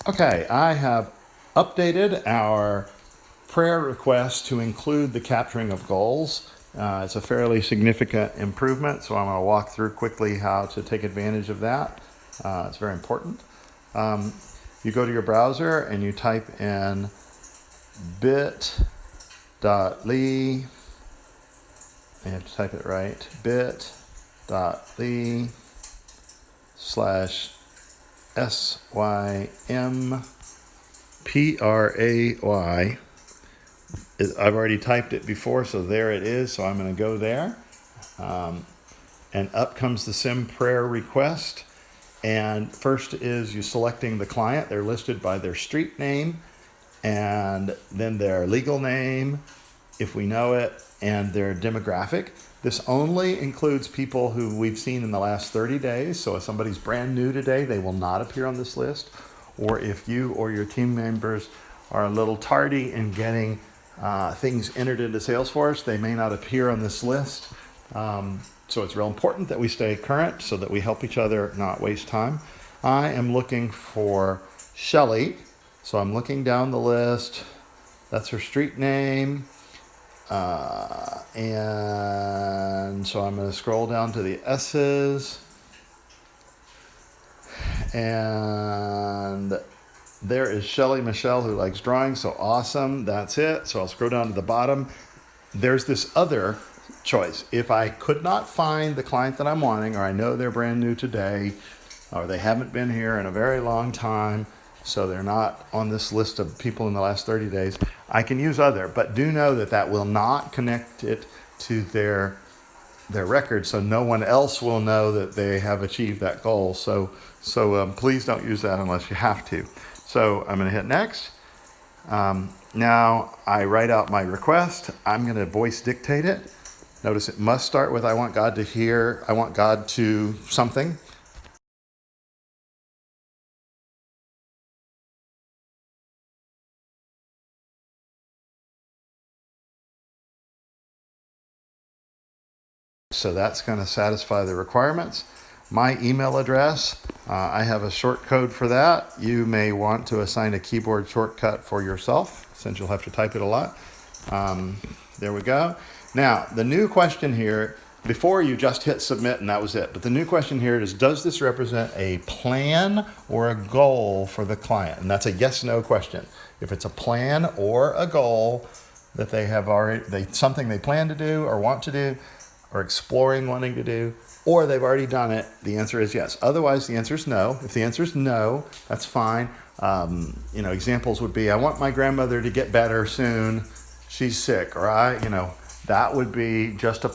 Okay, I have updated our prayer request to include the capturing of goals. It's a fairly significant improvement, so I'm going to walk through quickly how to take advantage of that. It's very important. You go to your browser and you type in bit.ly. I have to type it right. bit.ly / SYM PRAY. I've already typed it before, so there it is. So I'm going to go there. And up comes the SYM prayer request. And first is you selecting the client. They're listed by their street name and then their legal name, if we know it, and their demographic. This only includes people who we've seen in the last 30 days. So if somebody's brand new today, they will not appear on this list. Or if you or your team members are a little tardy in getting things entered into Salesforce, they may not appear on this list. So it's real important that we stay current so that we help each other not waste time. I am looking for Shelly. So I'm looking down the list. That's her street name. And so I'm going to scroll down to the S's. And there is Shelly Michelle, who likes drawing. So awesome. That's it. So I'll scroll down to the bottom. There's this other choice. If I could not find the client that I'm wanting, or I know they're brand new today, or they haven't been here in a very long time, so they're not on this list of people in the last 30 days, I can use other, but do know that that will not connect it to their record, so no one else will know that they have achieved that goal. So please don't use that unless you have to. So I'm going to hit next. Now I write out my request. I'm going to voice dictate it. Notice it must start with I want God to hear, I want God to something. So that's going to satisfy the requirements. My email address, I have a short code for that. You may want to assign a keyboard shortcut for yourself, since you'll have to type it a lot. There we go. Now, the new question here, before you just hit submit and that was it, but the new question here is, does this represent a plan or a goal for the client? And that's a yes/no question. If it's a plan or a goal that they have already, something they plan to do or want to do, or exploring wanting to do, or they've already done it, the answer is yes. Otherwise, the answer is no. If the answer is no, that's fine. Examples would be, I want my grandmother to get better soon. She's sick. Or that would be just a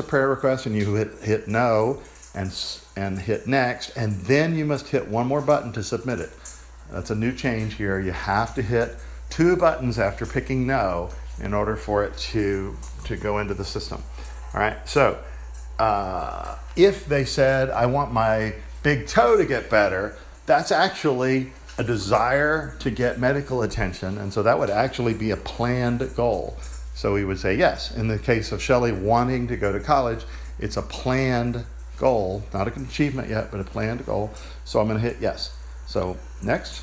prayer request, and you hit no and hit next, and then you must hit one more button to submit it. That's a new change here. You have to hit 2 buttons after picking no in order for it to go into the system. All right, so if they said, I want my big toe to get better, that's actually a desire to get medical attention, and so that would actually be a planned goal. So we would say yes. In the case of Shelly wanting to go to college, it's a planned goal, not an achievement yet, but a planned goal. So I'm going to hit yes. So next.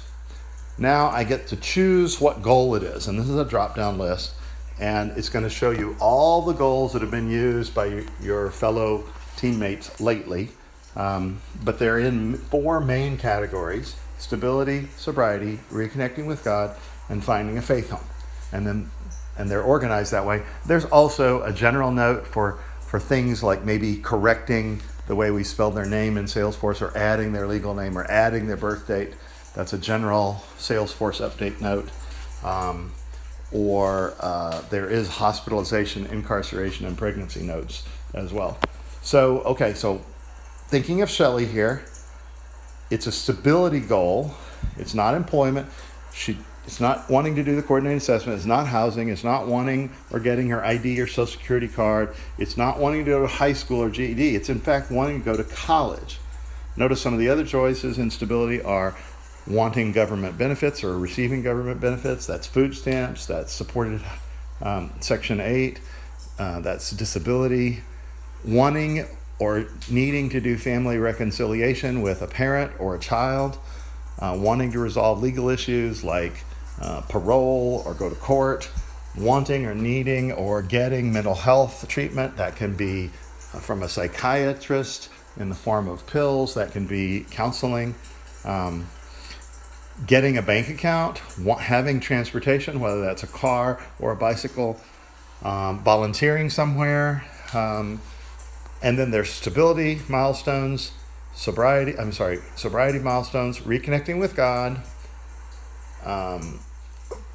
Now I get to choose what goal it is, and this is a drop-down list. And it's going to show you all the goals that have been used by your fellow teammates lately. But they're in 4 main categories: stability, sobriety, reconnecting with God, and finding a faith home. And they're organized that way. There's also a general note for things like maybe correcting the way we spell their name in Salesforce, or adding their legal name, or adding their birth date. That's a general Salesforce update note. Or there is hospitalization, incarceration, and pregnancy notes as well. So thinking of Shelly here, it's a stability goal. It's not employment. It's not wanting to do the coordinated assessment. It's not housing. It's not wanting or getting her ID or social security card. It's not wanting to go to high school or GED. It's in fact wanting to go to college. Notice some of the other choices in stability are wanting government benefits or receiving government benefits. That's food stamps. That's supported Section 8. That's disability. Wanting or needing to do family reconciliation with a parent or a child. wanting to resolve legal issues like parole or go to court, wanting or needing or getting mental health treatment. That can be from a psychiatrist in the form of pills, that can be counseling, getting a bank account, having transportation, whether that's a car or a bicycle, volunteering somewhere, and then there's stability milestones, sobriety milestones, reconnecting with God.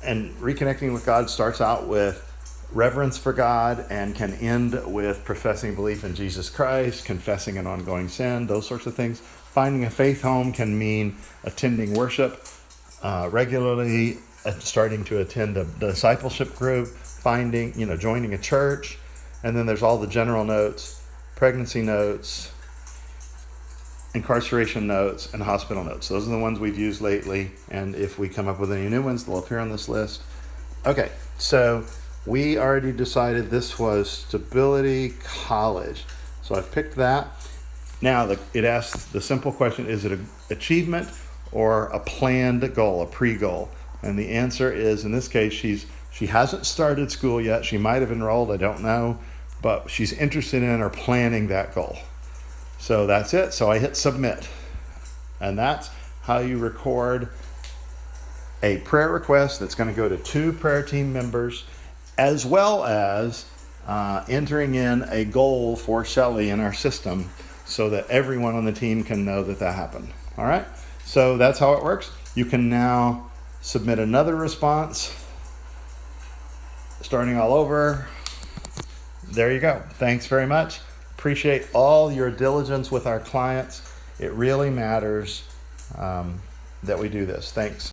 And reconnecting with God starts out with reverence for God and can end with professing belief in Jesus Christ, confessing an ongoing sin, those sorts of things. Finding a faith home can mean attending worship regularly, starting to attend a discipleship group, joining a church. And then there's all the general notes, pregnancy notes, incarceration notes, and hospital notes. Those are the ones we've used lately, and if we come up with any new ones, they'll appear on this list. Okay, so we already decided this was Stability College, so I've picked that. Now it asks the simple question, is it an achievement or a planned goal, a pre-goal? And the answer is, in this case, she hasn't started school yet. She might have enrolled, I don't know, but she's interested in or planning that goal. So that's it. So I hit submit. And that's how you record a prayer request that's going to go to 2 prayer team members, as well as entering in a goal for Shelly in our system so that everyone on the team can know that happened. All right. So that's how it works. You can now submit another response, starting all over. There you go. Thanks very much. Appreciate all your diligence with our clients. It really matters that we do this. Thanks.